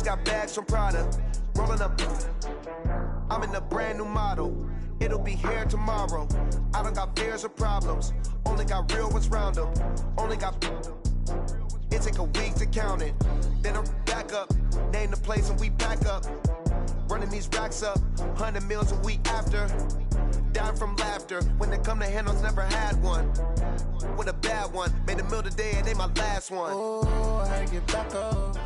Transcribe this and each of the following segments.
got bags from Prada. Rolling up. I'm in a brand new model. It'll be here tomorrow. I don't got fears or problems. Only got real ones round them. Only got. It take a week to count it. Then I'm back up. Name the place and we pack up. Running these racks up. 100 meals a week after. Dying from laughter. When they come to handles, never had one. With a bad one. Made a meal today and they my last one. Oh, I had to get back up.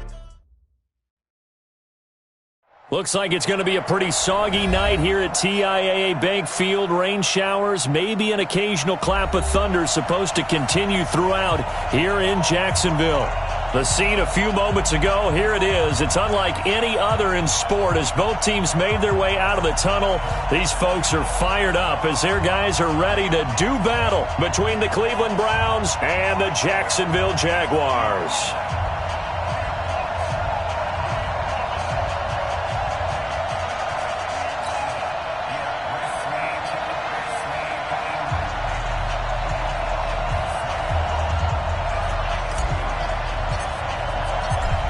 Looks like it's going to be a pretty soggy night here at TIAA Bank Field. Rain showers, maybe an occasional clap of thunder supposed to continue throughout here in Jacksonville. The scene a few moments ago, here it is. It's unlike any other in sport as both teams made their way out of the tunnel. These folks are fired up as their guys are ready to do battle between the Cleveland Browns and the Jacksonville Jaguars.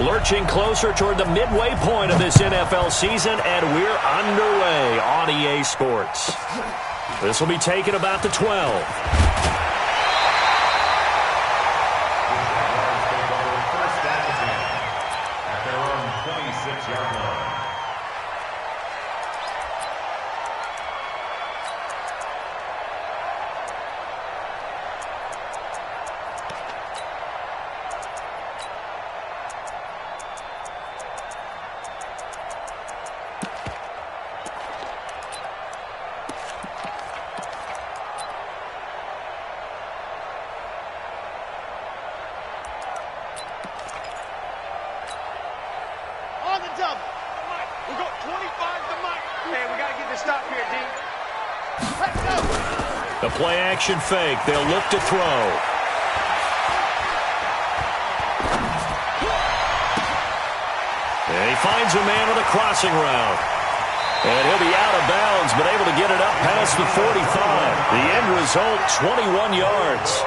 Lurching closer toward the midway point of this NFL season, and we're underway on EA Sports. This will be taken about the 12. At their own 26-yard line. The play-action fake. They'll look to throw. And he finds a man on a crossing route. And he'll be out of bounds, but able to get it up past the 45. The end result, 21 yards.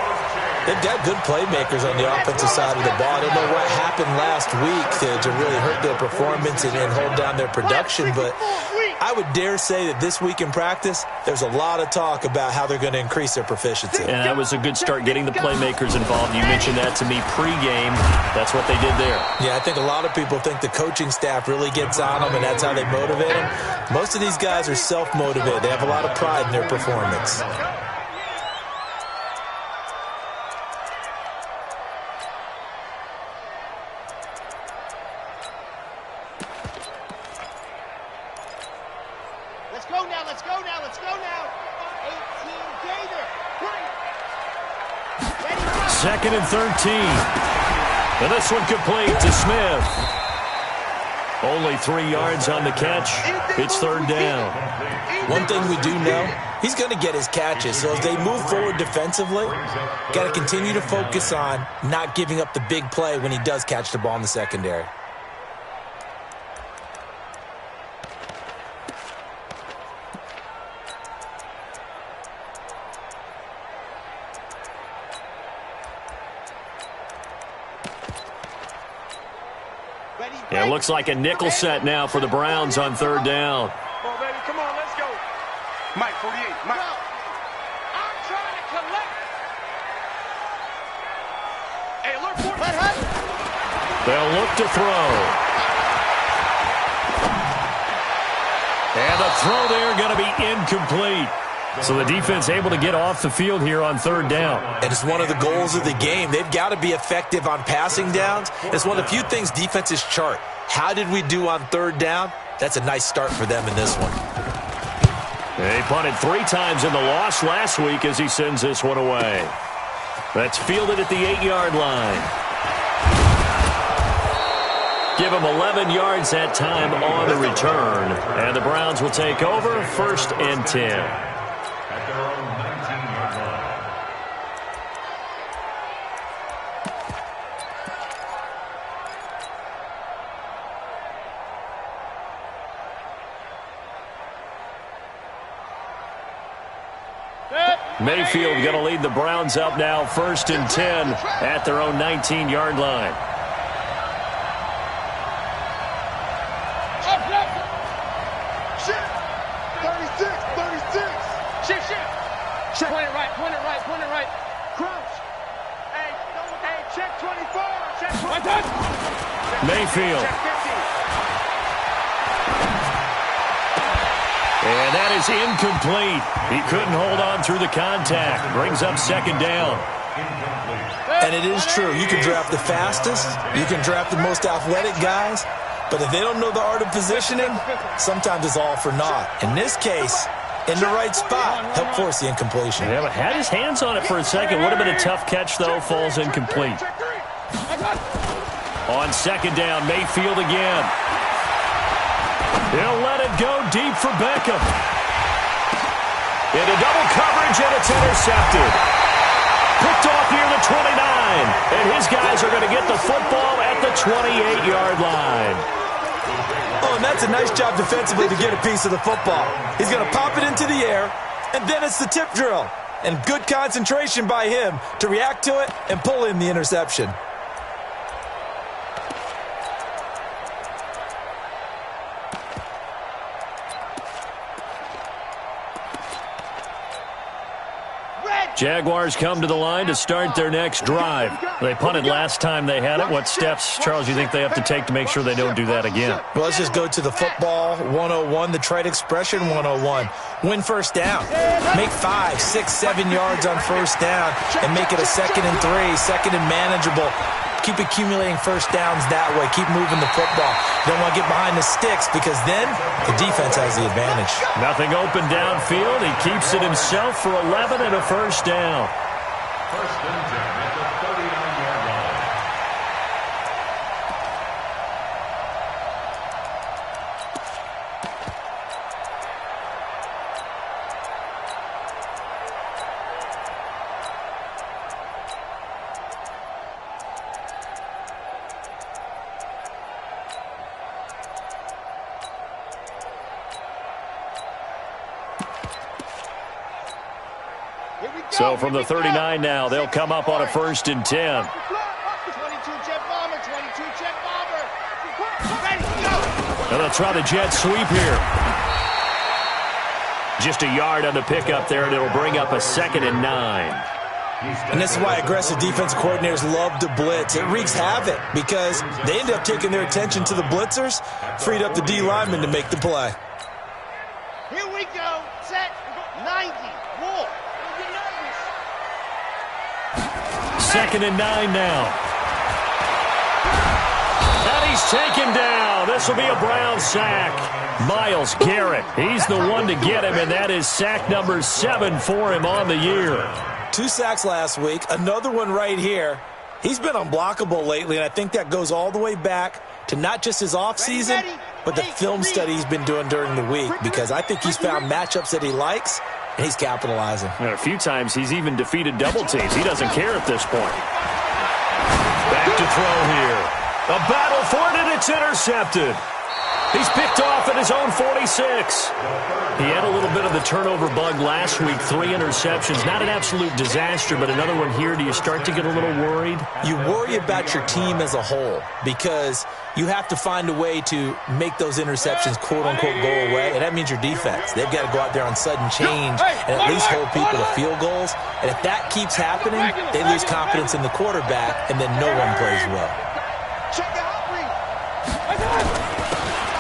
They've got good playmakers on the offensive side of the ball. I don't know what happened last week to really hurt their performance and hold down their production, but I would dare say that this week in practice, there's a lot of talk about how they're going to increase their proficiency. And that was a good start getting the playmakers involved. You mentioned that to me pregame. That's what they did there. Yeah, I think a lot of people think the coaching staff really gets on them, and that's how they motivate them. Most of these guys are self-motivated. They have a lot of pride in their performance. Second and 13. And this one complete to Smith. Only 3 yards on the catch. It's third down. One thing we do know, he's going to get his catches. So as they move forward defensively, got to continue to focus on not giving up the big play when he does catch the ball in the secondary. Yeah, it looks like a nickel set now for the Browns on third down. Come on, baby. Come on, let's go. Mike, 48. Mike. I'm trying to collect. Hey, look, 48. They'll look to throw. And the throw there going to be incomplete. So the defense able to get off the field here on third down. And it's one of the goals of the game. They've got to be effective on passing downs. It's one of the few things defenses chart. How did we do on third down? That's a nice start for them in this one. They punted 3 times in the loss last week as he sends this one away. That's fielded at the 8-yard line. Give him 11 yards that time on the return. And the Browns will take over, first and 10. At their own 19-yard line. Mayfield going to lead the Browns up now, first and 10 at their own 19-yard line. Check. Point it right, point it right, point it right. Crouch. Hey, check 24. Check 24. Mayfield. Check 50. And that is incomplete. He couldn't hold on through the contact. Brings up second down. And it is true. You can draft the fastest. You can draft the most athletic guys. But if they don't know the art of positioning, sometimes it's all for naught. In this case, in the right spot, help force the incompletion. Yeah, but had his hands on it for a second. Would have been a tough catch, though. Falls incomplete. On second down, Mayfield again. He'll let it go deep for Beckham. Into double coverage, and it's intercepted. Picked off near the 29. And his guys are going to get the football at the 28-yard line. Oh, and that's a nice job defensively to get a piece of the football. He's going to pop it into the air, and then it's the tip drill. And good concentration by him to react to it and pull in the interception. Jaguars come to the line to start their next drive. They punted last time they had it. What steps, Charles, you think they have to take to make sure they don't do that again? Well, let's just go to the football 101, the trite expression 101. Win first down. Make 5, 6, 7 yards on first down and make it a 2nd and 3, second and manageable. Keep accumulating first downs that way. Keep moving the football. You don't want to get behind the sticks because then the defense has the advantage. Nothing open downfield. He keeps it himself for 11 and a first down. First and 10 at the 39-yard line. So from the 39 now, they'll come up on a 1st and 10. 22 jet bomber, 22 jet bomber. Ready, go. And they'll try the jet sweep here. Just a yard on the pickup there, and it'll bring up a 2nd and 9. And this is why aggressive defense coordinators love to blitz. It wreaks havoc because they end up taking their attention to the blitzers, freed up the D lineman to make the play. Here we go. Set. 90. War. 2nd and 9 now. And he's taken down. This will be a Brown sack. Myles Garrett, he's the one to get him, and that is sack number 7 for him on the year. 2 sacks last week, another one right here. He's been unblockable lately, and I think that goes all the way back to not just his offseason, but the film study he's been doing during the week, because I think he's found matchups that he likes, and he's capitalizing. And a few times he's even defeated double teams. He doesn't care at this point. Back to throw here. A battle for it, and it's intercepted. He's picked off at his own 46. He had a little bit of the turnover bug last week, 3 interceptions. Not an absolute disaster, but another one here. Do you start to get a little worried? You worry about your team as a whole because you have to find a way to make those interceptions, quote-unquote, go away, and that means your defense. They've got to go out there on sudden change and at least hold people to field goals. And if that keeps happening, they lose confidence in the quarterback, and then no one plays well.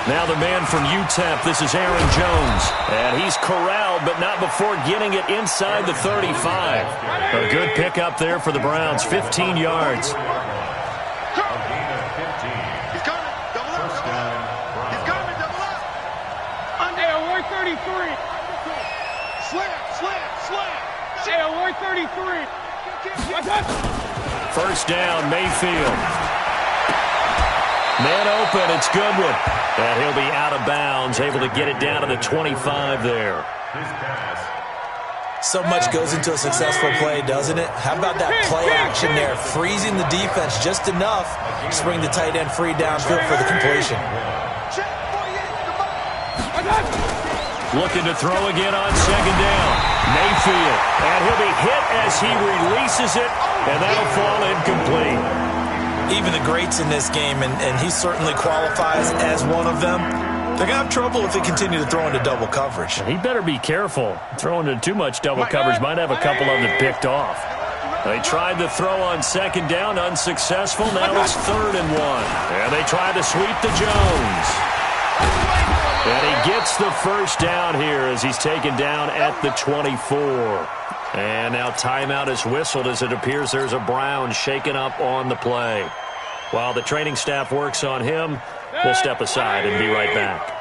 Now the man from UTEP, this is Aaron Jones. And he's corralled, but not before getting it inside the 35. A good pickup there for the Browns, 15 yards. He's coming. Double up. First down, He's coming. Double up. Under 133. Slam. 133. First down, Mayfield. Man open, it's Goodwin. And he'll be out of bounds, able to get it down to the 25 there. his pass. So much goes into a successful play, doesn't it? How about that play action there, freezing the defense just enough to bring the tight end free downfield for the completion. Looking to throw again on second down. Mayfield, and he'll be hit as he releases it, and that'll fall incomplete. Even the greats in this game, and he certainly qualifies as one of them, They're going to have trouble if they continue to throw into double coverage. He better be careful. Throwing into too much double coverage might have a couple of them picked off. They tried the throw on second down, unsuccessful. Now it's 3rd and 1. And they try to sweep to Jones. And he gets the first down here as he's taken down at the 24. And now timeout is whistled as it appears there's a Brown shaken up on the play. While the training staff works on him, we'll step aside and be right back.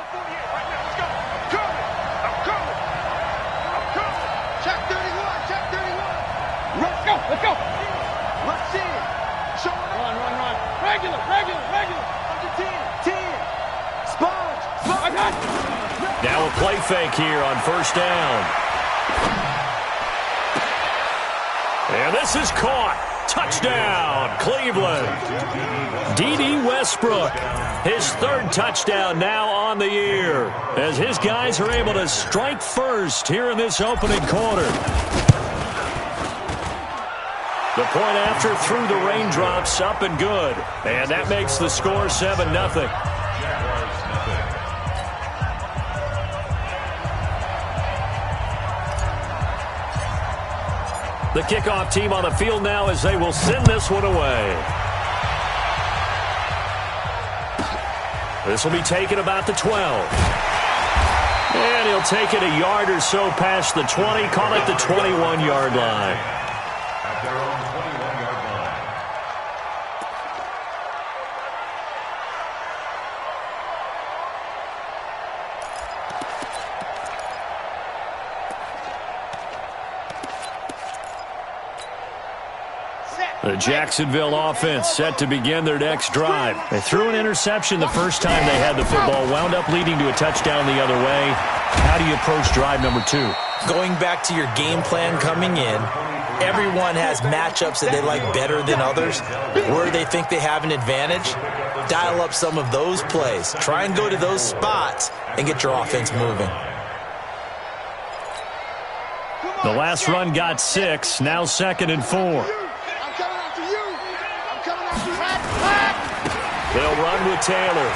Let's go. Let's see it. Run. Regular. Under 10. Sponge. Now a play fake here on first down. And this is caught. Touchdown, Cleveland. D.D. Westbrook, his 3rd touchdown now on the year, as his guys are able to strike first here in this opening quarter. The point after through the raindrops, up and good. And that makes the score 7-0. The kickoff team on the field now as they will send this one away. This will be taken about the 12. And he'll take it a yard or so past the 20, call it the 21-yard line. At their own 21-yard line. The Jacksonville offense set to begin their next drive. They threw an interception the first time they had the football, wound up leading to a touchdown the other way. How do you approach drive number 2? Going back to your game plan coming in, everyone has matchups that they like better than others. Where they think they have an advantage, dial up some of those plays. Try and go to those spots and get your offense moving. The last run got 6, now 2nd and 4. They'll run with Taylor.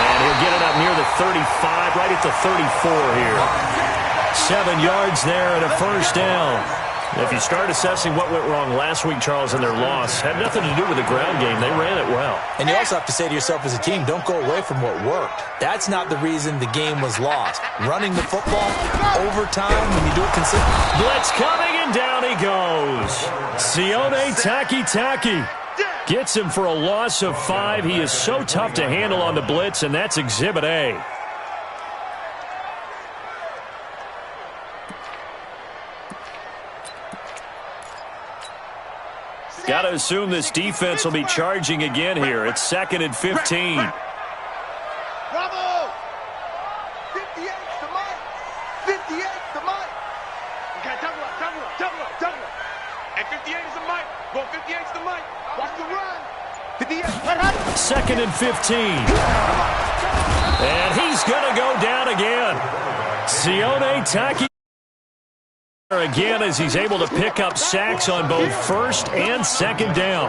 And he'll get it up near the 35, right at the 34 here. 7 yards there and a first down. If you start assessing what went wrong last week, Charles, in their loss, had nothing to do with the ground game. They ran it well. And you also have to say to yourself as a team, don't go away from what worked. That's not the reason the game was lost. Running the football, overtime, when you do it consistently. Blitz coming, and down he goes. Sione Taki gets him for a loss of 5. He is so tough to handle on the blitz, and that's Exhibit A. Got to assume this defense will be charging again here. It's 2nd and 15. Bravo! 58's the mic. 58's the mic. Okay, double up. And 58 is the mic. Go 58's the mic. Watch the run. 58. 2nd and 15. And he's going to go down again. Sione Taki again as he's able to pick up sacks on both first and second down.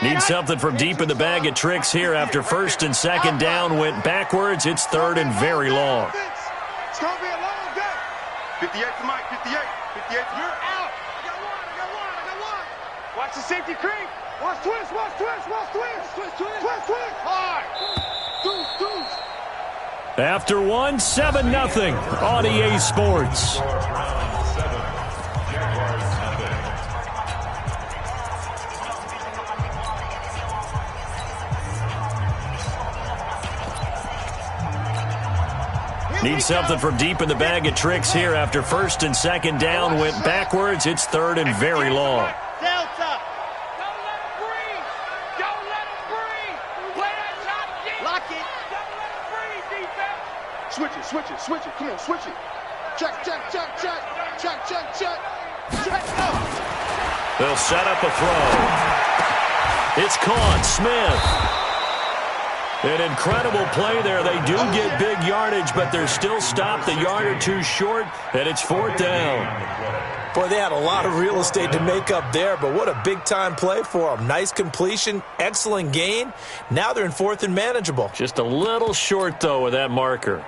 Need something from deep in the bag of tricks here after first and second down went backwards. It's 3rd and very long. It's going to be a long day. 58's the mic. 58. 58's you're out. I got one. Watch the safety creep. Watch twist. Hard. Deuce. After 1, 7-0 on EA Sports. Need something from deep in the bag of tricks here after first and second down went backwards. It's 3rd and very long. Delta. Don't let him breathe. Play that top deep. Lock it. Don't let him breathe, defense. Switch it. Come on, switch it. Check. Go. They'll set up a throw. It's caught. Smith. An incredible play there. They do get big yardage, but they're still stopped a yard or two short, and it's 4th down. Boy, they had a lot of real estate to make up there, but what a big-time play for them. Nice completion, excellent gain. Now they're in 4th and manageable. Just a little short, though, with that marker.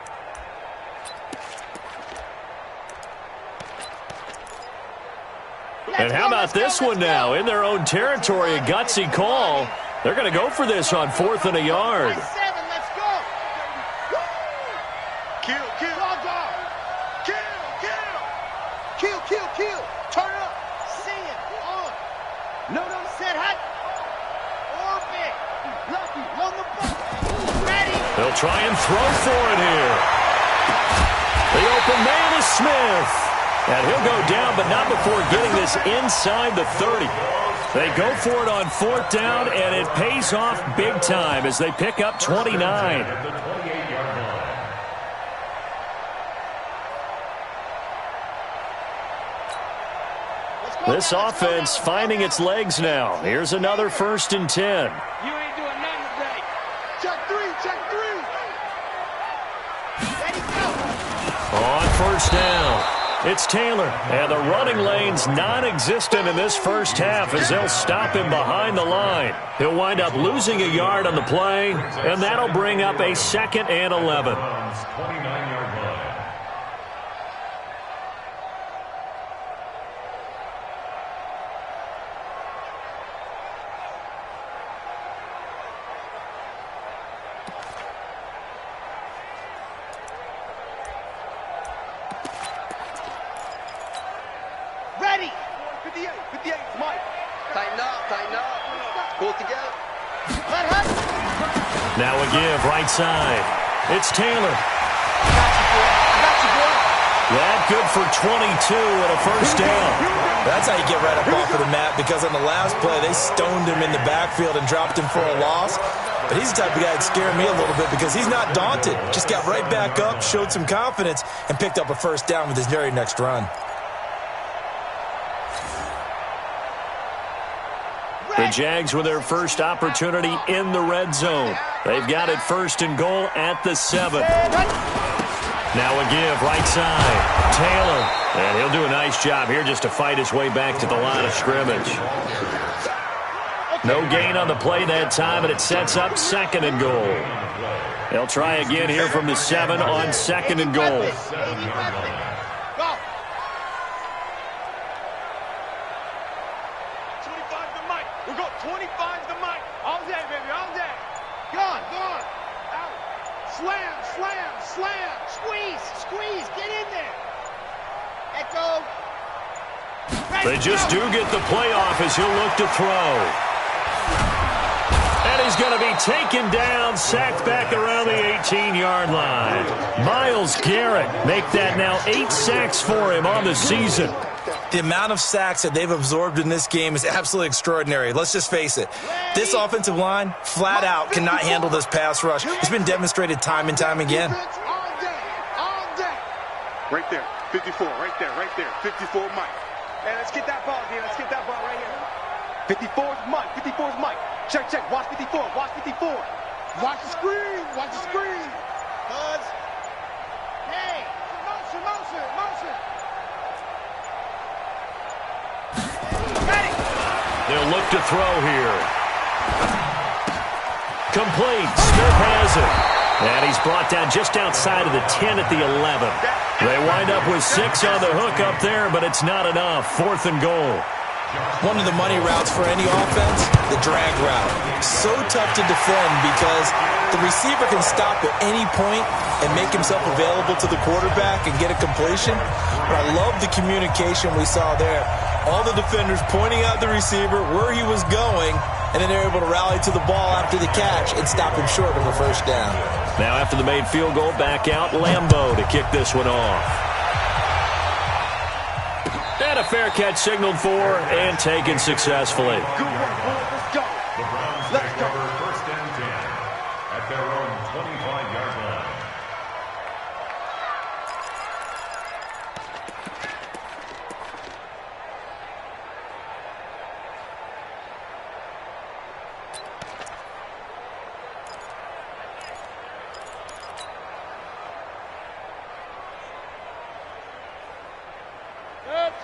And how about this one now? In their own territory, a gutsy call. They're going to go for this on 4th and a yard. Let's go. Kill. Kill. Turn it up. Sing it. On. No. Set hot. Orbit. Lucky. On the ball. Ready. They'll try and throw for it here. The open man is Smith. And he'll go down, but not before getting this inside the 30. They go for it on 4th down, and it pays off big time as they pick up 29. This offense finding its legs now. Here's another 1st and 10. You ain't doing nothing today. Check three. Ready, go. On 1st down, it's Taylor. And the running lane's non-existent in this first half as they'll stop him behind the line. He'll wind up losing a yard on the play, and that'll bring up a 2nd and 11. 29-yard line. Ready. 58, Mike. Tighten up. Pull it together. Hut. Now a give right side. It's Taylor. I got you, boy. That good for 22 and a 1st down. That's how you get right up off of the mat, because on the last play, they stoned him in the backfield and dropped him for a loss. But he's the type of guy that scared me a little bit because he's not daunted. Just got right back up, showed some confidence, and picked up a 1st down with his very next run. The Jags with their first opportunity in the red zone. They've got it 1st and goal at the 7. Now a give right side. Taylor. And he'll do a nice job here just to fight his way back to the line of scrimmage. No gain on the play that time, and it sets up 2nd and goal. They'll try again here from the 7 on 2nd and goal. We'll go 25 to Mike. All day, baby, all day. Gone. Out. Slam. Squeeze. Get in there. Echo. They just do get the play off as he'll look to throw. And he's going to be taken down, sacked back around the 18-yard line. Myles Garrett make that now 8 sacks for him on the season. The amount of sacks that they've absorbed in this game is absolutely extraordinary. Let's just face it. This offensive line, flat out, cannot handle this pass rush. It's been demonstrated time and time again. All day. Right there. 54. Right there. 54 Mike. And let's get that ball again. Let's get that ball right here. 54 is Mike. Check. Watch 54. Watch the screen. Buzz. Hey. Motion. They'll look to throw here. Complete. Smith has it. And he's brought down just outside of the 10 at the 11. They wind up with 6 on the hook up there, but it's not enough. 4th and goal. One of the money routes for any offense, the drag route. So tough to defend because the receiver can stop at any point and make himself available to the quarterback and get a completion. But I love the communication we saw there. All the defenders pointing out the receiver, where he was going, and then they're able to rally to the ball after the catch and stop him short of a 1st down. Now after the made field goal, back out Lambeau to kick this one off. And a fair catch signaled for and taken successfully. Good work, boys. Let's go. The Browns recover 1st and 10 at their own 25-yard line.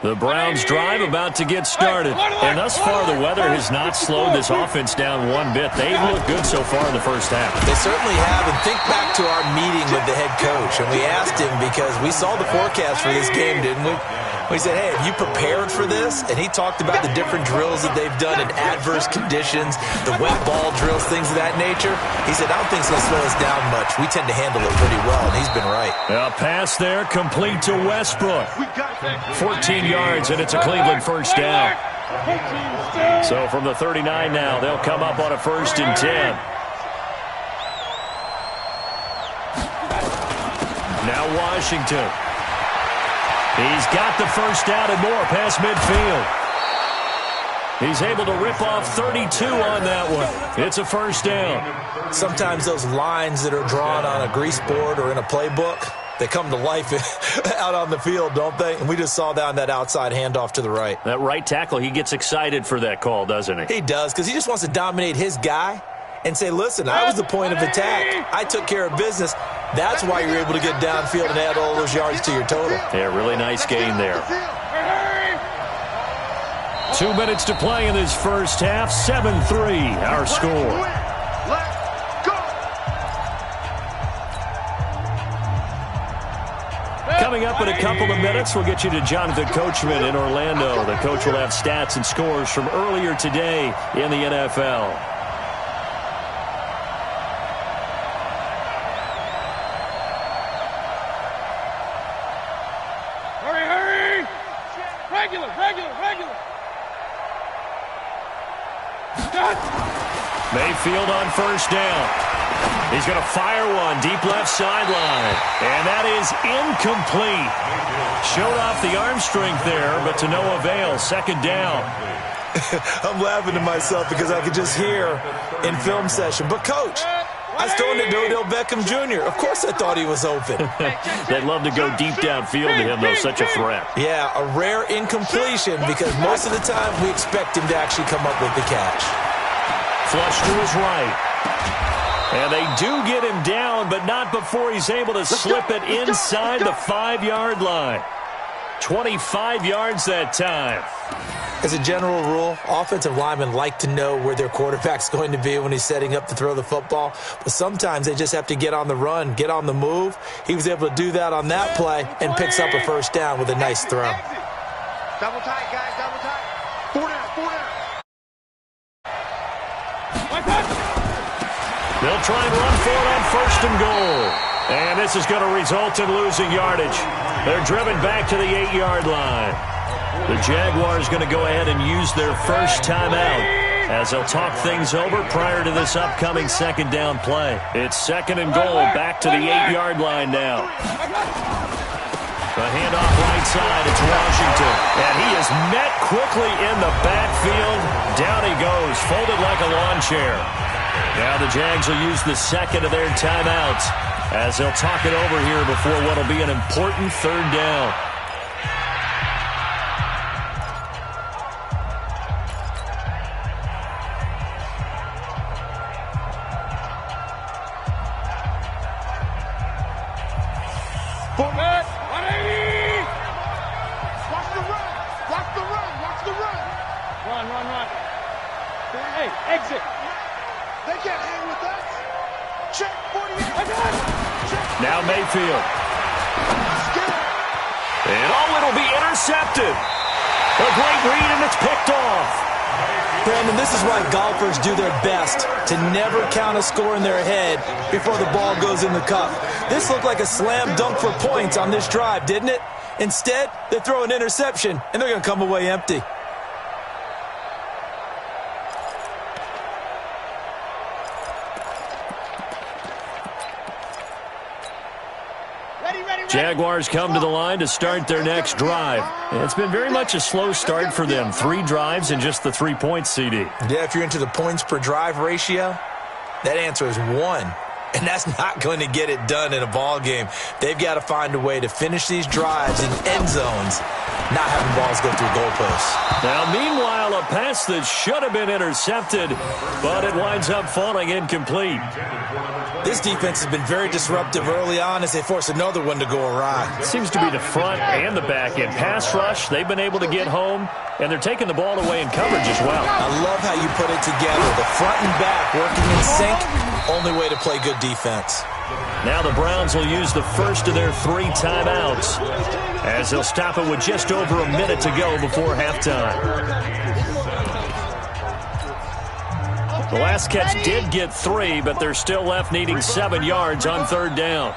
The Browns' drive about to get started. And thus far, the weather has not slowed this offense down one bit. They've looked good so far in the first half. They certainly have. And think back to our meeting with the head coach. And we asked him because we saw the forecast for this game, didn't we? We said, hey, have you prepared for this? And he talked about the different drills that they've done in adverse conditions, the wet ball drills, things of that nature. He said, I don't think it's going to slow us down much. We tend to handle it pretty well, and he's been right. A pass there, complete to Westbrook. 14 yards, and it's a Cleveland first down. So from the 39 now, they'll come up on a 1st and 10. Now Washington. He's got the first down and more past midfield. He's able to rip off 32 on that one. It's a first down. Sometimes those lines that are drawn on a grease board or in a playbook, they come to life out on the field, don't they? And we just saw that on that outside handoff to the right. That right tackle, he gets excited for that call, doesn't he? He does, because he just wants to dominate his guy and say, listen, I was the point of attack. I took care of business. That's why you're able to get downfield and add all those yards to your total. Yeah, really nice gain there. 2 minutes to play in this first half. 7-3, our score. Coming up in a couple of minutes, we'll get you to Jonathan Coachman in Orlando. The coach will have stats and scores from earlier today in the NFL. Mayfield on first down. He's going to fire one deep left sideline. And that is incomplete. Showed off the arm strength there, but to no avail. Second down. I'm laughing to myself because I could just hear in film session. But, Coach, I was throwing it to Odell Beckham Jr. Of course I thought he was open. They'd love to go deep downfield to him, though. Such a threat. Yeah, a rare incompletion because most of the time we expect him to actually come up with the catch. Flush to his right. And they do get him down, but not before he's able to slip it inside the 5-yard line. 25 yards that time. As a general rule, offensive linemen like to know where their quarterback's going to be when he's setting up to throw the football. But sometimes they just have to get on the run, get on the move. He was able to do that on that play and picks up a first down with a nice throw. Double tight, guys, double tight. 4 down, 4 down. They'll try and run for it on 1st and goal. And this is going to result in losing yardage. They're driven back to the 8-yard line. The Jaguars going to go ahead and use their first timeout as they'll talk things over prior to this upcoming second down play. It's 2nd and goal, back to the 8-yard line now. The handoff right side, it's Washington. And he is met quickly in the backfield. Down he goes, folded like a lawn chair. Now the Jags will use the second of their timeouts as they'll talk it over here before what will be an important 3rd down. Fullback, 180. Watch the run. Watch the run. Watch the run. Run. Hey, exit. They can't hang with us. Check 48. I got it. Check. Now Mayfield. And it'll be intercepted. A great read, and it's picked off. Brandon, this is why golfers do their best to never count a score in their head before the ball goes in the cup. This looked like a slam dunk for points on this drive, didn't it? Instead, they throw an interception, and they're going to come away empty. Jaguars come to the line to start their next drive. It's been very much a slow start for them. 3 drives and just the 3 points, CD. Yeah, if you're into the points per drive ratio, that answer is 1. And that's not going to get it done in a ball game. They've got to find a way to finish these drives in end zones not having balls go through goalposts. Now, meanwhile, a pass that should have been intercepted, but it winds up falling incomplete. This defense has been very disruptive early on as they force another one to go awry. It seems to be the front and the back end. Pass rush, they've been able to get home, and they're taking the ball away in coverage as well. I love how you put it together. The front and back working in sync, only way to play good defense. Now the Browns will use the first of their 3 timeouts as they'll stop it with just over a minute to go before halftime. The last catch did get 3, but they're still left needing 7 yards on 3rd down.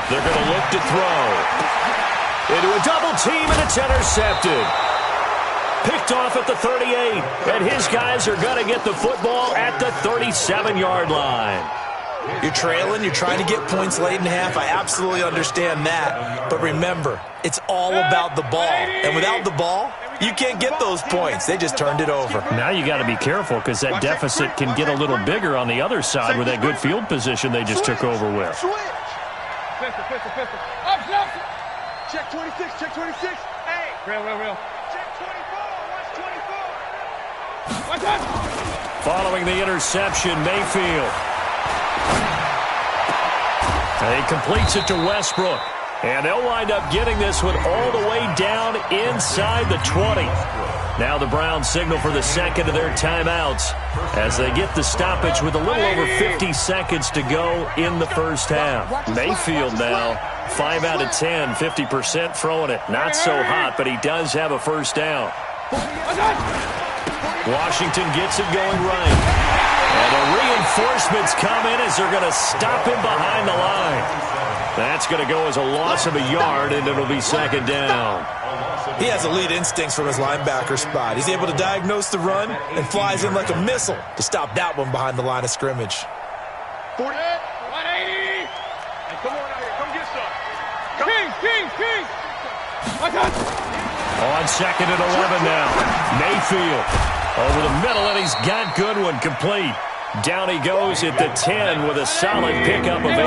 They're going to look to throw. Into a double team, and it's intercepted. Picked off at the 38, and his guys are going to get the football at the 37-yard line. You're trailing, you're trying to get points late in half. I absolutely understand that. But remember, it's all about the ball. And without the ball, you can't get those points. They just turned it over. Now you got to be careful because that deficit can get a little bigger on the other side with that good field position they just took over with. Check 26, check 26. Hey. Real. Check 24, watch 24. Following the interception, Mayfield. He completes it to Westbrook. And they'll wind up getting this one all the way down inside the 20. Now the Browns signal for the second of their timeouts as they get the stoppage with a little over 50 seconds to go in the first half. Mayfield now, 5 out of 10, 50% throwing it. Not so hot, but he does have a first down. Washington gets it going right. And the reinforcements come in as they're going to stop him behind the line. That's going to go as a loss of a yard, and it'll be second down. He has elite instincts from his linebacker spot. He's able to diagnose the run and flies in like a missile to stop that one behind the line of scrimmage. 40, 180. Hey, come on out here. Come get some. King. On second and 11 now. Mayfield over the middle, and he's got Goodwin complete. Down he goes at the 10 with a solid pickup of 8.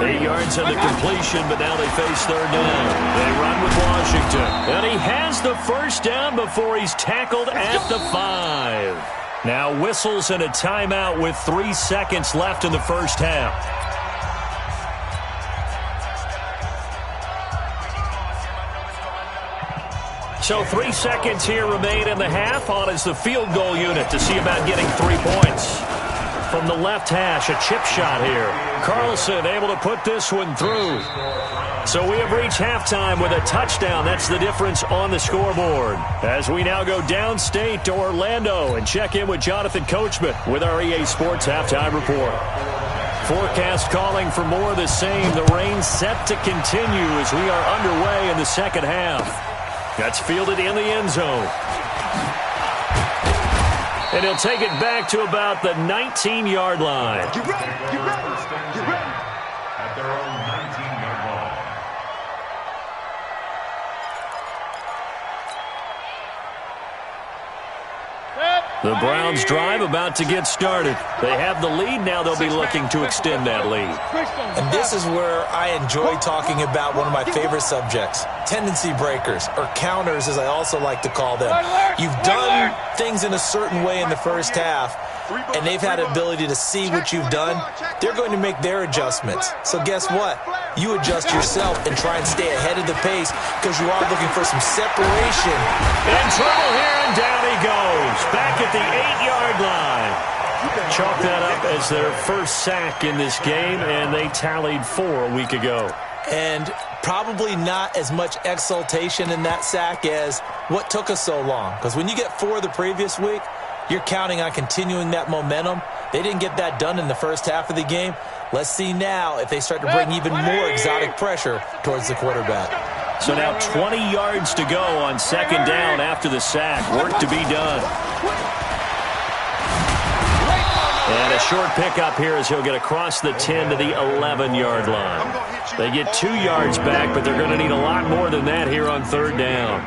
8 yards on the completion, but now they face 3rd down. They run with Washington. And he has the first down before he's tackled at the 5. Now whistles and a timeout with 3 seconds left in the first half. So 3 seconds here remain in the half. On is the field goal unit to see about getting 3 points. From the left hash, a chip shot here. Carlson able to put this one through. So we have reached halftime with a touchdown. That's the difference on the scoreboard. As we now go downstate to Orlando and check in with Jonathan Coachman with our EA Sports Halftime Report. Forecast calling for more of the same. The rain set to continue as we are underway in the second half. That's fielded in the end zone. And he'll take it back to about the 19-yard line. Get ready. At their own 19-yard line. The Browns drive about to get started. They have the lead. Now they'll be looking to extend that lead. And this is where I enjoy talking about one of my favorite subjects, tendency breakers, or counters as I also like to call them. You've done things in a certain way in the first half, and they've had the ability to see what you've done. They're going to make their adjustments. So guess what? You adjust yourself and try and stay ahead of the pace because you are looking for some separation. In trouble here, and down he goes. Back at the 8-yard line. Chalk that up as their first sack in this game, and they tallied 4 a week ago. And probably not as much exultation in that sack as what took us so long. Because when you get 4 the previous week, you're counting on continuing that momentum. They didn't get that done in the first half of the game. Let's see now if they start to bring even more exotic pressure towards the quarterback. So now 20 yards to go on second down after the sack. Work to be done. And a short pickup here as he'll get across the 10 to the 11-yard line. They get 2 yards back, but they're going to need a lot more than that here on third down.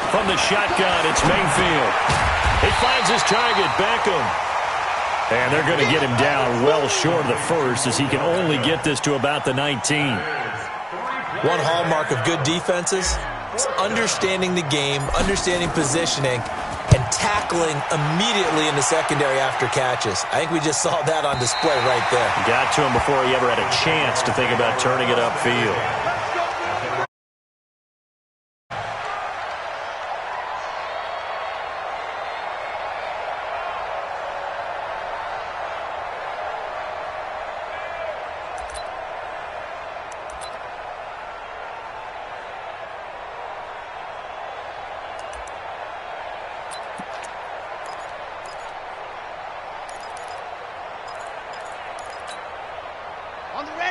From the shotgun, it's Mayfield. He finds his target, Beckham. And they're going to get him down well short of the first as he can only get this to about the 19. One hallmark of good defenses is understanding the game, understanding positioning, and tackling immediately in the secondary after catches. I think we just saw that on display right there. Got to him before he ever had a chance to think about turning it upfield.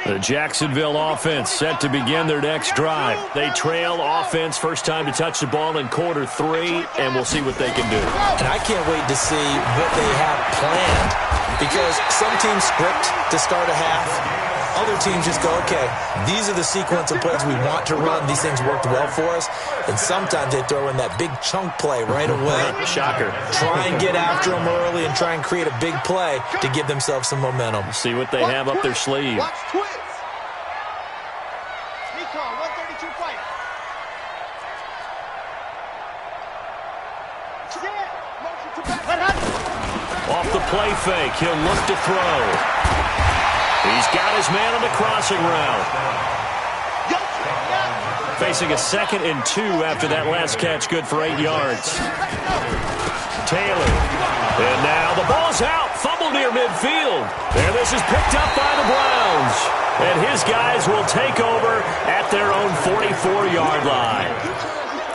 The Jacksonville offense set to begin their next drive. They trail offense, first time to touch the ball in quarter 3, and we'll see what they can do. And I can't wait to see what they have planned, because some teams script to start a half. Other teams just go, okay, these are the sequence of plays we want to run. These things worked well for us. And sometimes they throw in that big chunk play right away. Shocker. Try and get after them early and try and create a big play to give themselves some momentum. See what they have up their sleeve. Watch twist. Recon, 132 fight. Off the play fake, he'll look to throw. He's got his man on the crossing route. Facing a 2nd and 2 after that last catch, good for 8 yards. Taylor. And now the ball's out. Fumble near midfield. And this is picked up by the Browns. And his guys will take over at their own 44-yard line.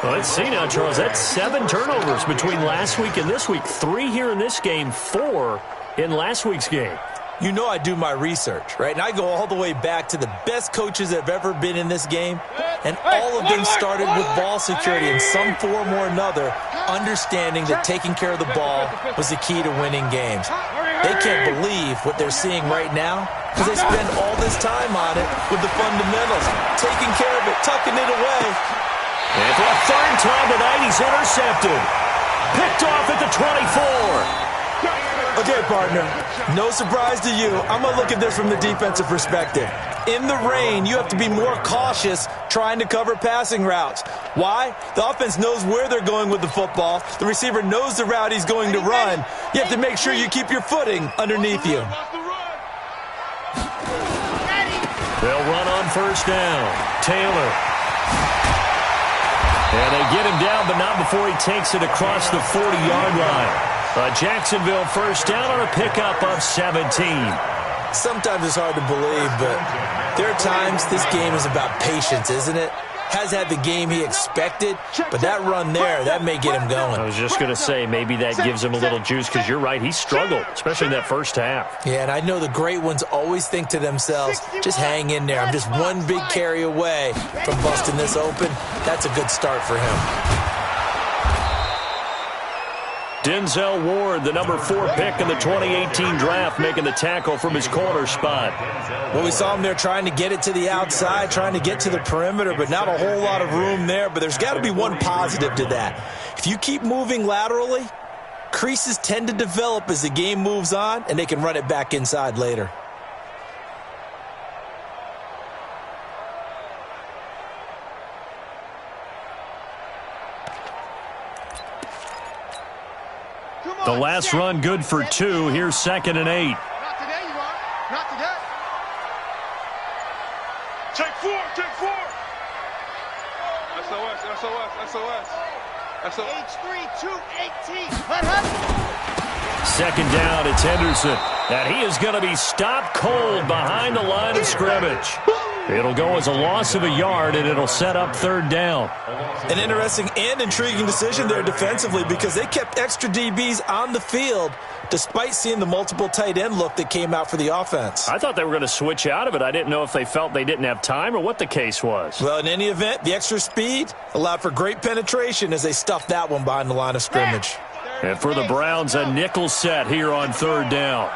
Well, let's see now, Charles. That's 7 turnovers between last week and this week. 3 here in this game, 4 in last week's game. You know I do my research, right? And I go all the way back to the best coaches that have ever been in this game. And all of them started with ball security in some form or another, understanding that taking care of the ball was the key to winning games. They can't believe what they're seeing right now because they spend all this time on it with the fundamentals, taking care of it, tucking it away. And for a 3rd time tonight, he's intercepted. Picked off at the 24. Okay, partner, no surprise to you. I'm going to look at this from the defensive perspective. In the rain, you have to be more cautious trying to cover passing routes. Why? The offense knows where they're going with the football. The receiver knows the route he's going to run. You have to make sure you keep your footing underneath you. They'll run on first down. Taylor. And they get him down, but not before he takes it across the 40-yard line. A Jacksonville first down on a pickup of 17. Sometimes it's hard to believe, but there are times this game is about patience, isn't it? Has had the game he expected, but that run there, that may get him going. I was just going to say, maybe that gives him a little juice, because you're right, he struggled, especially in that first half. Yeah, and I know the great ones always think to themselves, just hang in there. I'm just one big carry away from busting this open. That's a good start for him. Denzel Ward, the number 4 pick in the 2018 draft, making the tackle from his corner spot. Well, we saw him there trying to get it to the outside, trying to get to the perimeter, but not a whole lot of room there. But there's got to be one positive to that. If you keep moving laterally, creases tend to develop as the game moves on, and they can run it back inside later. The last run good for 2. Here's 2nd and 8. Not today, you are. Not today. Take 4, take 4. Second down, it's Henderson. And he is going to be stopped cold behind the line of scrimmage. It'll go as a loss of a yard, and it'll set up third down. An interesting and intriguing decision there defensively because they kept extra DBs on the field despite seeing the multiple tight end look that came out for the offense. I thought they were going to switch out of it. I didn't know if they felt they didn't have time or what the case was. Well, in any event, the extra speed allowed for great penetration as they stuffed that one behind the line of scrimmage. And for the Browns, a nickel set here on third down.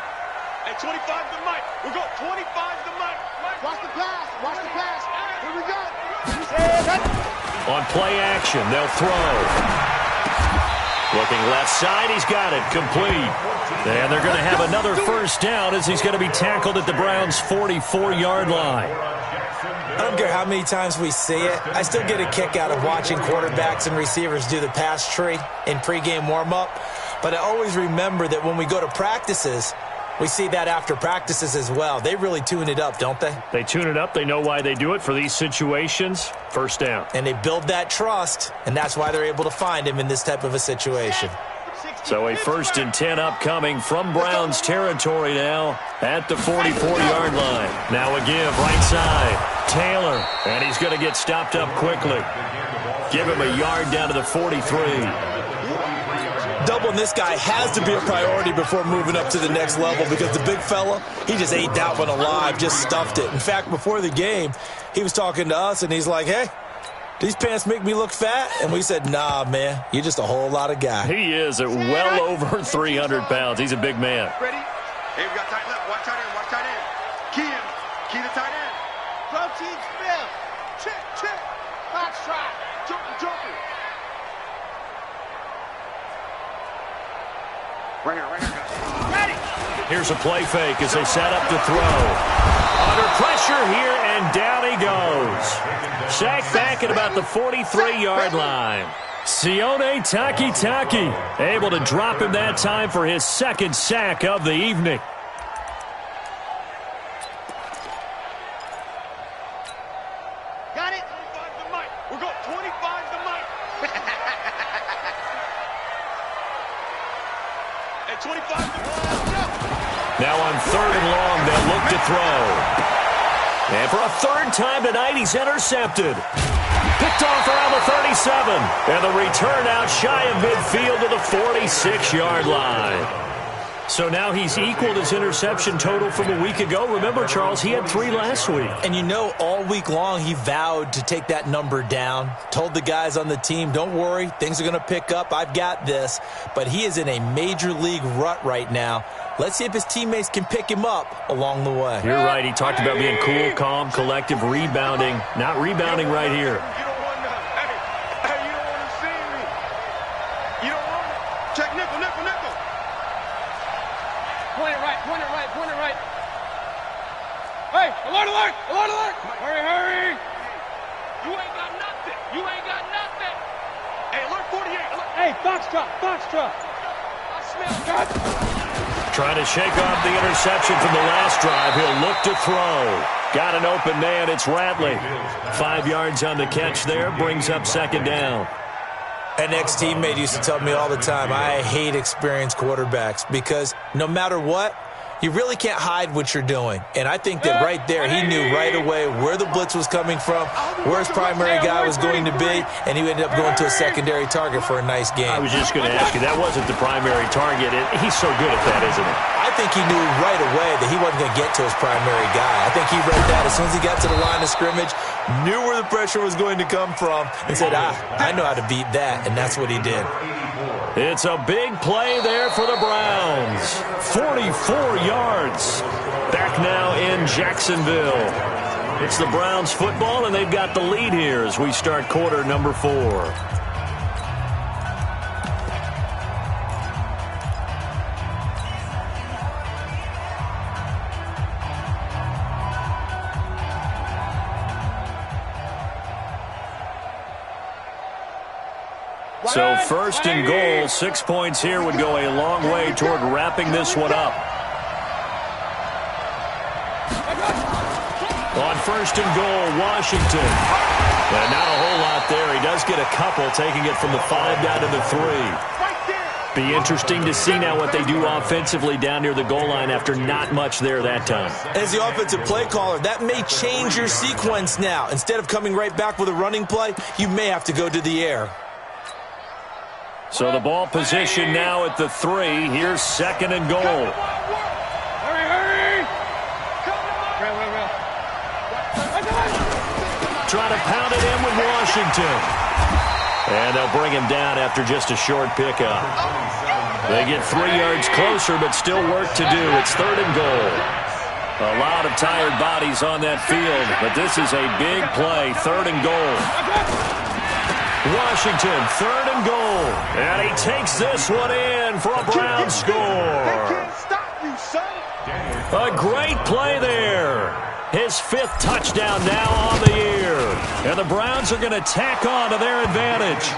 Hey, 25 to Mike. We'll go 25 to Mike. Watch the pass. Watch the pass. Here we go. On play action, they'll throw. Looking left side, he's got it, complete. And they're going to have another first down as he's going to be tackled at the Browns' 44-yard line. I don't care how many times we see it. I still get a kick out of watching quarterbacks and receivers do the pass tree in pregame warm-up. But I always remember that when we go to practices, we see that after practices as well. They really tune it up, don't they? They tune it up. They know why they do it for these situations. First down. And they build that trust, and that's why they're able to find him in this type of a situation. So a 1st and 10 upcoming from Browns territory now at the 44-yard line. Now a give right side. Taylor, and he's going to get stopped up quickly. Give him a yard down to the 43. Doubling this guy has to be a priority before moving up to the next level because the big fella, he just ate that one alive, just stuffed it. In fact, before the game, he was talking to us, and he's like, hey, these pants make me look fat? And we said, nah, man, you're just a whole lot of guy. He is at well over 300 pounds. He's a big man. Ready? Hey, we got tight left. Watch tight end. Watch tight end. Key him. Key the tight end. Protein spill. Check. Box try. Joker. Right here, guys. Ready. Here's a play fake as they set up to throw. Under pressure here, and down he goes. Sacked back at about the 43-yard line. Sione Takitaki able to drop him that time for his second sack of the evening. Got it. 25 to Mike. We'll go 25 to Mike. At 25 to Now on 3rd and long, they'll look to throw. And for a 3rd time tonight, he's intercepted. Picked off around the 37. And the return out shy of midfield to the 46-yard line. So now he's equaled his interception total from a week ago. Remember, Charles, he had 3 last week. And you know, all week long, he vowed to take that number down. Told the guys on the team, don't worry, things are going to pick up. I've got this. But he is in a major league rut right now. Let's see if his teammates can pick him up along the way. You're right. He talked about being cool, calm, collective, rebounding. Not rebounding right here. You don't want to. Hey, you don't want to see me. You don't want to. Check nickel. Point it right. Hey, alert. Hurry. You ain't got nothing. Hey, alert 48. Hey, box truck. I smell God. Trying to shake off the interception from the last drive. He'll look to throw. Got an open man. It's Ratley. 5 yards on the catch there. Brings up 2nd down. An ex-teammate used to tell me all the time, I hate experienced quarterbacks because no matter what, you really can't hide what you're doing. And I think that right there, he knew right away where the blitz was coming from, where his primary guy was going to be, and he ended up going to a secondary target for a nice game. I was just going to ask you, that wasn't the primary target. He's so good at that, isn't he? I think he knew right away that he wasn't going to get to his primary guy. I think he read that as soon as he got to the line of scrimmage, knew where the pressure was going to come from, and said, I know how to beat that, and that's what he did. It's a big play there for the Browns. 44 yards. Back now in Jacksonville. It's the Browns football, and they've got the lead here as we start quarter number 4. So 1st and goal, 6 points here would go a long way toward wrapping this one up. On first and goal, Washington. And not a whole lot there. He does get a couple, taking it from the 5 down to the 3. Be interesting to see now what they do offensively down near the goal line after not much there that time. As the offensive play caller, that may change your sequence now. Instead of coming right back with a running play, you may have to go to the air. So the ball position now at the 3. Here's second and goal. Hurry! Trying to pound it in with Washington. And they'll bring him down after just a short pickup. They get 3 yards closer, but still work to do. It's third and goal. A lot of tired bodies on that field, but this is a big play. Third and goal. Washington, third and goal. And he takes this one in for a Brown score. They can't stop you, son. A great play there. His 5th touchdown now on the year. And the Browns are going to tack on to their advantage.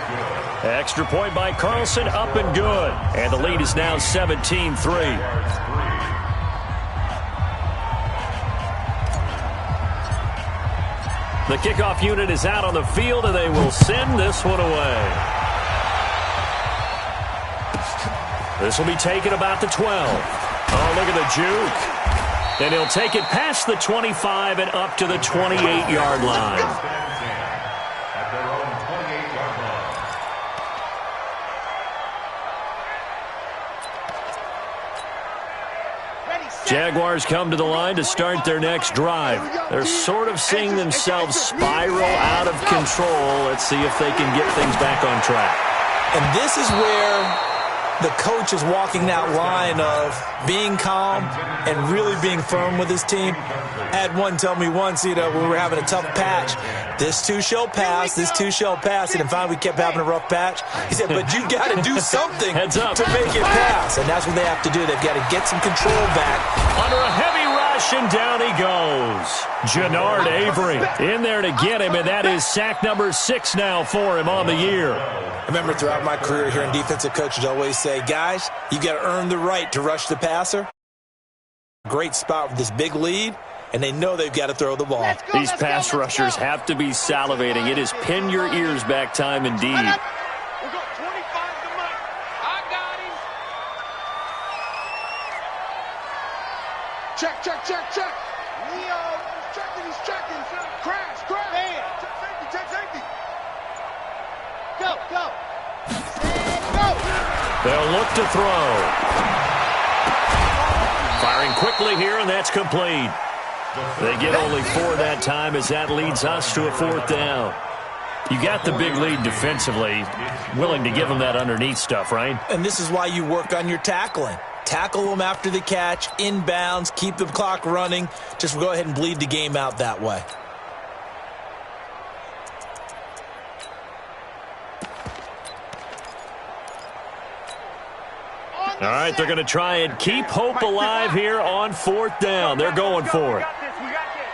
Extra point by Carlson, up and good. And the lead is now 17-3. The kickoff unit is out on the field, and they will send this one away. This will be taken about the 12. Oh, look at the juke. And he'll take it past the 25 and up to the 28-yard line. At their own 28-yard line. Jaguars come to the line to start their next drive. They're sort of seeing themselves spiral out of control. Let's see if they can get things back on track. And this is where the coach is walking that line of being calm and really being firm with his team. I had one tell me once, when we were having a tough patch, this too shall pass, this too shall pass. And finally we kept having a rough patch. He said, but you got to do something to make it pass. And that's what they have to do. They've got to get some control back. Under a heavy rush, and down he goes. Jannard Avery in there to get him, and that is sack number 6 now for him on the year. I remember throughout my career here in defensive coaches always say, guys, you got to earn the right to rush the passer. Great spot with this big lead, and they know they've got to throw the ball. These pass rushers have to be salivating. It is pin your ears back time indeed. We'll go 25 to Mike. I got him. Check. Leo, he's checking. Crash. Man. Check safety. Go. They'll look to throw. Firing quickly here, and that's complete. They get only 4 that time as that leads us to a 4th down. You got the big lead defensively. Willing to give them that underneath stuff, right? And this is why you work on your tackling. Tackle them after the catch, inbounds, keep the clock running. Just go ahead and bleed the game out that way. All right, they're going to try and keep hope alive here on 4th down. They're going for it. We got this.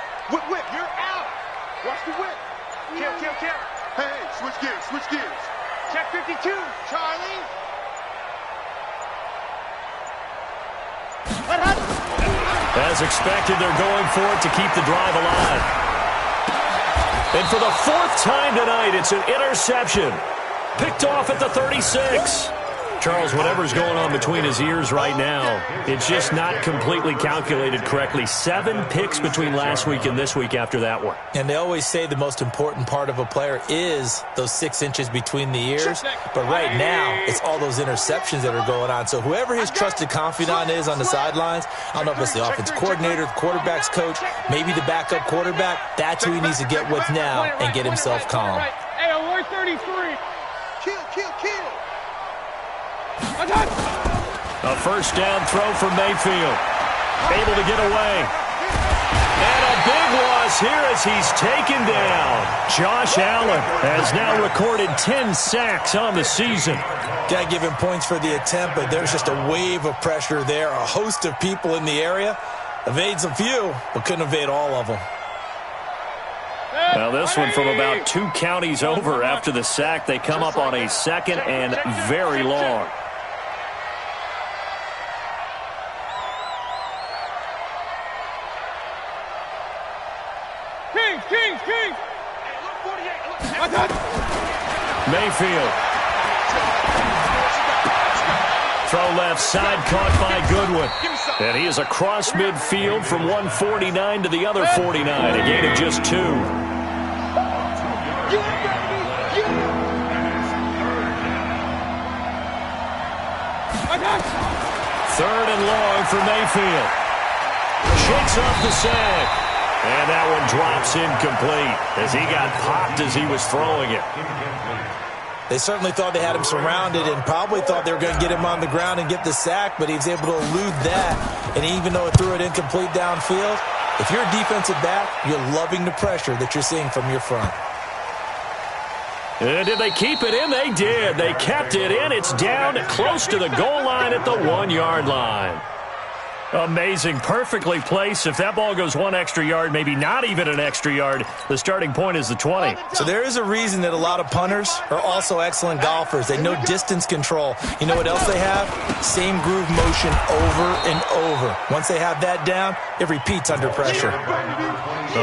Whip, you're out. Watch the whip. Kill. Hey, switch gears. Check 52, Charlie. As expected, they're going for it to keep the drive alive. And for the 4th time tonight, it's an interception. Picked off at the 36. Charles, whatever's going on between his ears right now, it's just not completely calculated correctly. 7 picks between last week and this week after that one. And they always say the most important part of a player is those 6 inches between the ears. But right now, it's all those interceptions that are going on. So whoever his trusted confidant is on the sidelines, I don't know if it's the offensive coordinator, the quarterback's coach, maybe the backup quarterback, that's who he needs to get with now and get himself calm. Hey, alert 33. Kill. A first down throw from Mayfield. Able to get away. And a big loss here as he's taken down. Josh Allen has now recorded 10 sacks on the season. Got to give him points for the attempt, but there's just a wave of pressure there. A host of people in the area. Evades a few, but couldn't evade all of them. Well, this one from about 2 counties over after the sack. They come up on a 2nd and very long. Kings. Hey, look, 48. Mayfield. Throw left side, caught by Goodwin. And he is across midfield from 149 to the other 49. A gain of just 2. Third and long for Mayfield. Shakes off the sack. And that one drops incomplete as he got popped as he was throwing it. They certainly thought they had him surrounded and probably thought they were going to get him on the ground and get the sack, but he was able to elude that. And even though it threw it incomplete downfield, if you're a defensive back, you're loving the pressure that you're seeing from your front. And did they keep it in? They did. They kept it in. It's down close to the goal line at the 1-yard line. Amazing. Perfectly placed. If that ball goes 1 extra yard, maybe not even an extra yard, the starting point is the 20. So there is a reason that a lot of punters are also excellent golfers. They know distance control. You know what else they have? Same groove motion over and over. Once they have that down, it repeats under pressure.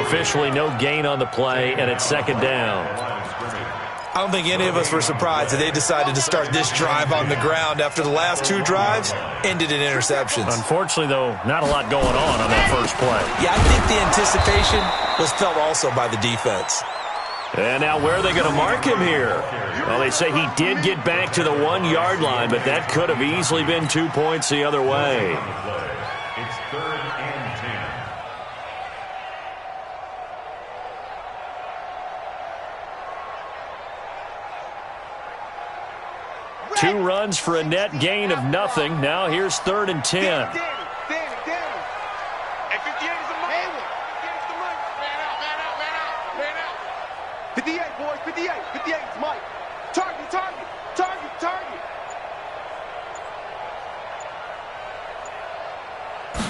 Officially no gain on the play, and it's second down. I don't think any of us were surprised that they decided to start this drive on the ground after the last 2 drives ended in interceptions. Unfortunately, though, not a lot going on that first play. Yeah, I think the anticipation was felt also by the defense. And now where are they going to mark him here? Well, they say he did get back to the 1-yard line, but that could have easily been 2 points the other way. It's 3rd and 10. 2 runs for a net gain of nothing. Now here's 3rd and 10. Danny. Hey, 58 is the money. 58 is the money. Man out. 58, boys. 58 is Mike. Target.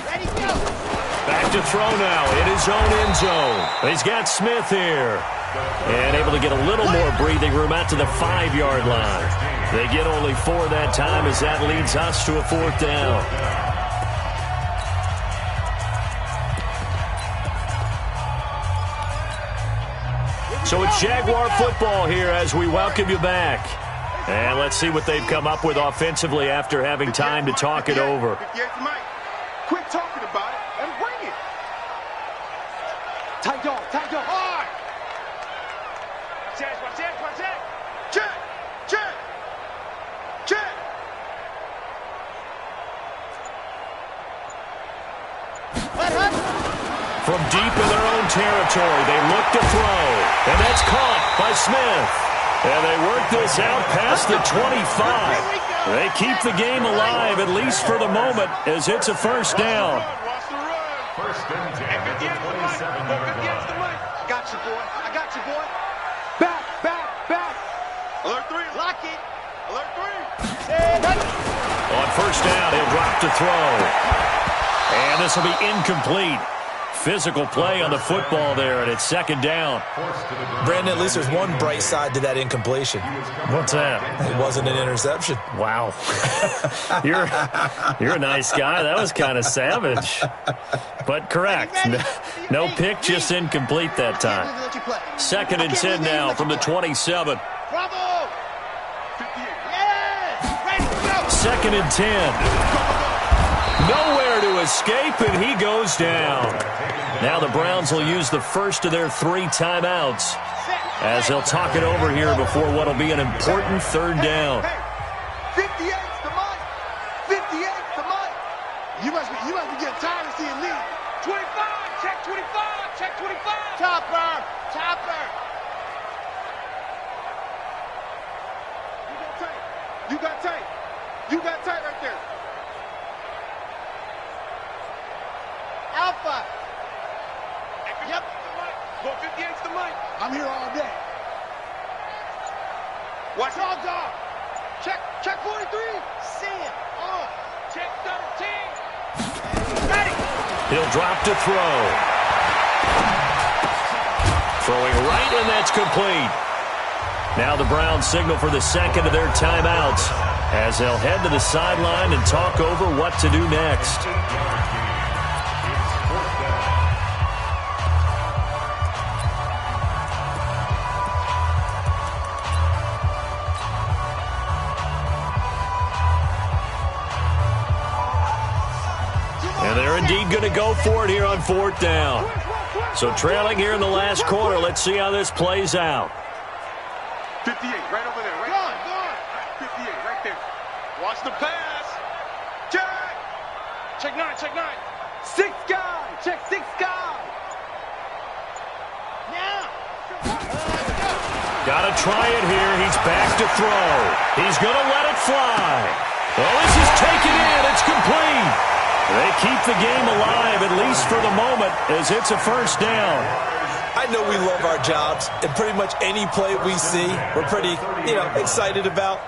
Ready, go. Back to throw now in his own end zone. He's got Smith here. And able to get a little more breathing room out to the 5-yard line. They get only 4 that time as that leads us to a 4th down. So it's Jaguar football here as we welcome you back. And let's see what they've come up with offensively after having time to talk it over. Quit talking about it and bring it. Tight dog. Hard. Watch that. Check. From deep in their own territory, they look to throw. And that's caught by Smith. And they work this out past the 25. They keep the game alive, at least for the moment, as it's a first down. First and 10 at the 27-yard line. I got you, boy. Back. Alert 3. Lock it. Alert 3. On first down, he'll drop to throw. And this will be incomplete. Physical play on the football there, and it's second down. Brandon, at least there's one bright side to that incompletion. What's that? It wasn't an interception. Wow. You're a nice guy. That was kind of savage. But correct. No pick, just incomplete that time. Second and 10 now from the 27. Bravo. 58. Yeah. Ready to go. Second and 10. Nowhere to escape, and he goes down. Now the Browns will use the first of their 3 timeouts as they'll talk it over here before what will be an important 3rd down. 58's the money. 58's the money. You must be getting tired of seeing lead. 25. Check 25. Topper. You got tight right there. Alpha. Yep. Well, 58's the mic. I'm here all day. Watch all dog. Check 43. See him. On. Check 13. Ready. He'll drop to throw. Throwing right, and that's complete. Now the Browns signal for the second of their timeouts as they'll head to the sideline and talk over what to do next. going to go for it here on 4th down. So trailing here in the last quarter. Let's see how this plays out. 58, right over there. Right on. 58, right there. Watch the pass. Check. Check 9, check 9. 6 guy. Check 6 guy. Now. Got to try it here. He's back to throw. He's going to let it fly. Well, this is taken in. It's complete. They keep the game alive, at least for the moment, as it's a first down. I know we love our jobs, and pretty much any play we see, we're pretty, excited about.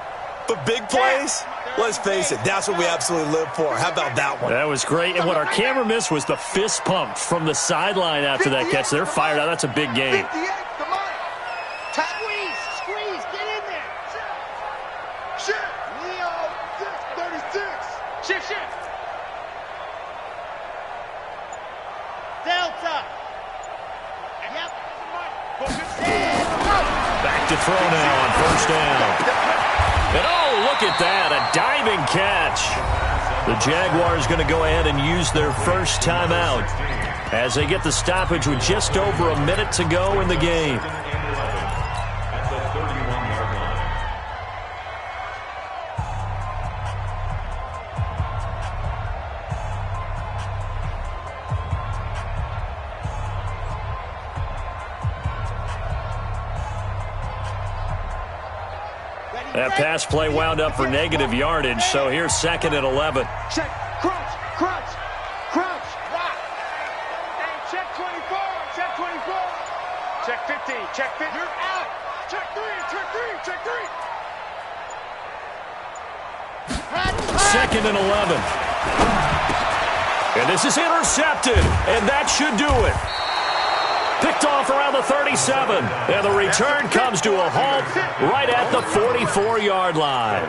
But big plays, let's face it, that's what we absolutely live for. How about that one? That was great. And what our camera missed was the fist pump from the sideline after that catch. They're fired out. That's a big game. 58, the mic. Squeeze, get in there. Shift. Leo, 36. Shift. Delta. Yep. Back to throw now on first down. And oh, look at that, a diving catch. The Jaguars going to go ahead and use their first timeout as they get the stoppage with just over a minute to go in the game. At the 31-yard line. That pass play wound up for negative yardage, so here's 2nd and 11. Check, crunch. Rock. Hey, check 24. Check 15. You're out. Check 3. 2nd and 11. And this is intercepted, and that should do it. Picked off around the 37, and the return comes to a halt right at the 44-yard line.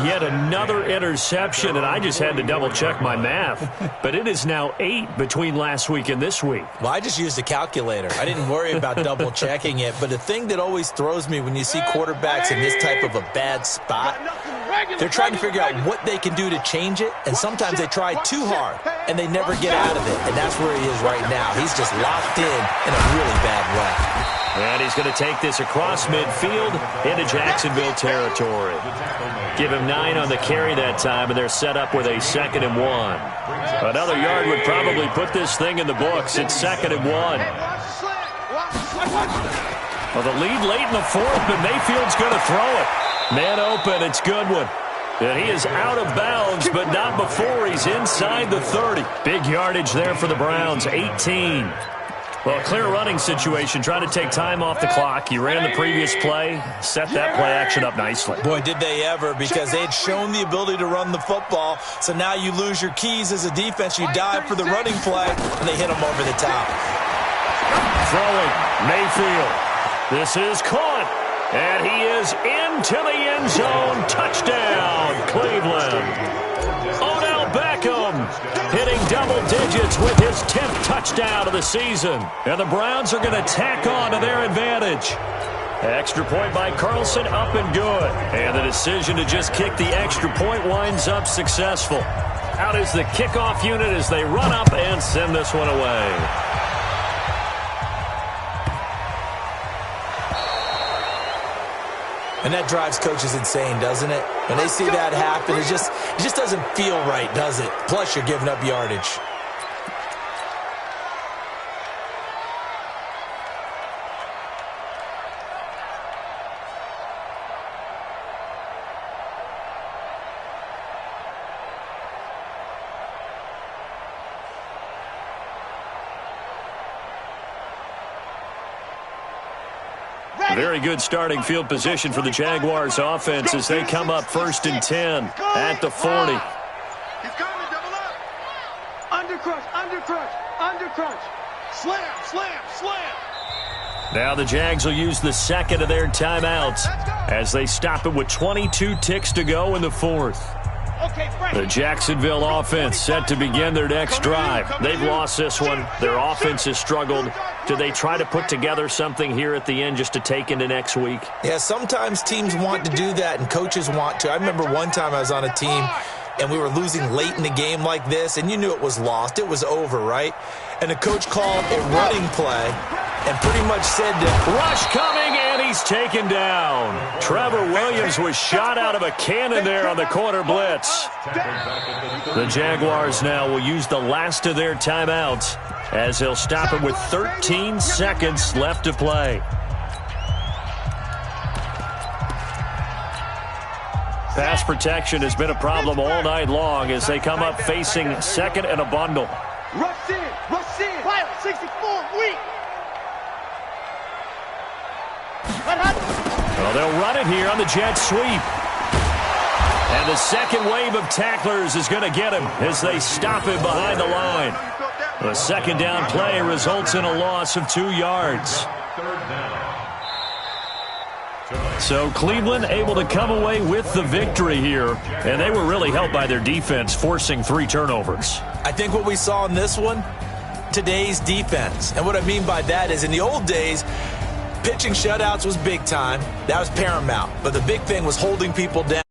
Yet another interception, and I just had to double-check my math. But it is now 8 between last week and this week. Well, I just used a calculator. I didn't worry about double-checking it. But the thing that always throws me when you see quarterbacks in this type of a bad spot, they're trying to figure out what they can do to change it, and sometimes they try too hard, and they never get out of it. And that's where he is right now. He's just locked in a really bad way. And he's going to take this across midfield into Jacksonville territory. Give him 9 on the carry that time, and they're set up with a 2nd and 1. Another yard would probably put this thing in the books. It's 2nd and 1. Well, the lead late in the 4th, but Mayfield's going to throw it. Man open, it's Goodwin. And he is out of bounds, but not before he's inside the 30. Big yardage there for the Browns, 18. Well, clear running situation, trying to take time off the clock. He ran the previous play, set that play action up nicely. Boy, did they ever, because they had shown the ability to run the football. So now you lose your keys as a defense. You dive for the running play, and they hit him over the top. Throwing, Mayfield. This is caught, and he is into the end zone. Touchdown, Cleveland. Odell Beckham hitting double digits with his 10th touchdown of the season. And the Browns are going to tack on to their advantage. Extra point by Carlson, up and good. And the decision to just kick the extra point winds up successful. Out is the kickoff unit as they run up and send this one away. And that drives coaches insane, doesn't it? When they see that happen, it just doesn't feel right, does it? Plus, you're giving up yardage. Very good starting field position for the Jaguars offense as they come up 1st and 10 at the 40. He's coming, double up. Undercrunch. Slam. Now the Jags will use the 2nd of their timeouts as they stop it with 22 ticks to go in the 4th. The Jacksonville offense set to begin their next drive. They've lost this one. Their offense has struggled. Do they try to put together something here at the end just to take into next week? Yeah, sometimes teams want to do that and coaches want to. I remember one time I was on a team and we were losing late in the game like this, and you knew it was lost, it was over, right? And the coach called a running play and pretty much said that rush coming, and he's taken down. Trevor Williams was shot out of a cannon there on the corner blitz. The Jaguars now will use the last of their timeouts as they'll stop it with 13 seconds left to play. Pass protection has been a problem all night long as they come up facing second and a bundle. Rush in, rush in. Fire, 64, weak. Well, they'll run it here on the jet sweep. And the second wave of tacklers is going to get him as they stop him behind the line. The second down play results in a loss of 2 yards. So Cleveland able to come away with the victory here, and they were really helped by their defense, forcing 3 turnovers. I think what we saw in this one, today's defense. And what I mean by that is in the old days, pitching shutouts was big time. That was paramount. But the big thing was holding people down.